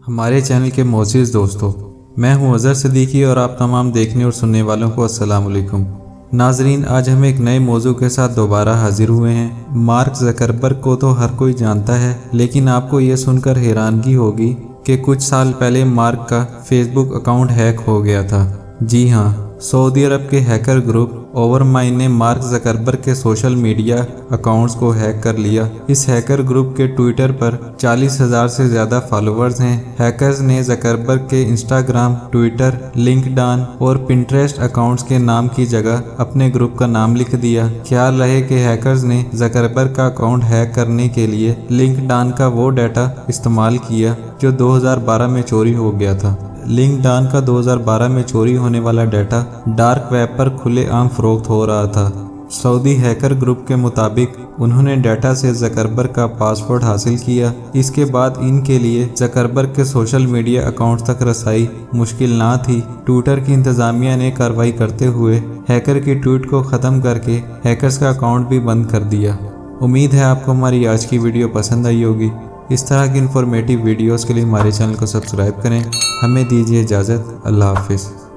ہمارے چینل کے معزز دوستو، میں ہوں اظہر صدیقی اور آپ تمام دیکھنے اور سننے والوں کو السلام علیکم۔ ناظرین، آج ہم ایک نئے موضوع کے ساتھ دوبارہ حاضر ہوئے ہیں۔ مارک زکربرگ کو تو ہر کوئی جانتا ہے، لیکن آپ کو یہ سن کر حیرانگی ہوگی کہ کچھ سال پہلے مارک کا فیس بک اکاؤنٹ ہیک ہو گیا تھا۔ جی ہاں، سعودی عرب کے ہیکر گروپ اوورمائن نے مارک زکربرگ کے سوشل میڈیا اکاؤنٹس کو ہیک کر لیا۔ اس ہیکر گروپ کے ٹویٹر پر 40,000 سے زیادہ فالوورز ہیں۔ ہیکرز نے زکربرگ کے انسٹاگرام، ٹویٹر، لنکڈان اور پنٹریسٹ اکاؤنٹس کے نام کی جگہ اپنے گروپ کا نام لکھ دیا۔ خیال رہے کہ ہیکرز نے زکربرگ کا اکاؤنٹ ہیک کرنے کے لیے لنکڈان کا وہ ڈیٹا استعمال کیا جو 2012 میں چوری ہو گیا تھا۔ لنکڈان کا 2012 میں چوری ہونے والا ڈیٹا ڈارک ویب پر کھلے عام فروخت ہو رہا تھا۔ سعودی ہیکر گروپ کے مطابق انہوں نے ڈیٹا سے زکربرگ کا پاسورڈ حاصل کیا۔ اس کے بعد ان کے لیے زکربرگ کے سوشل میڈیا اکاؤنٹس تک رسائی مشکل نہ تھی۔ ٹویٹر کی انتظامیہ نے کارروائی کرتے ہوئے ہیکر کی ٹویٹ کو ختم کر کے ہیکرز کا اکاؤنٹ بھی بند کر دیا۔ امید ہے آپ کو ہماری آج کی ویڈیو پسند آئی ہوگی۔ اس طرح کی انفارمیٹیو ویڈیوز کے لیے ہمارے چینل کو سبسکرائب کریں۔ ہمیں دیجیے اجازت۔ اللہ حافظ۔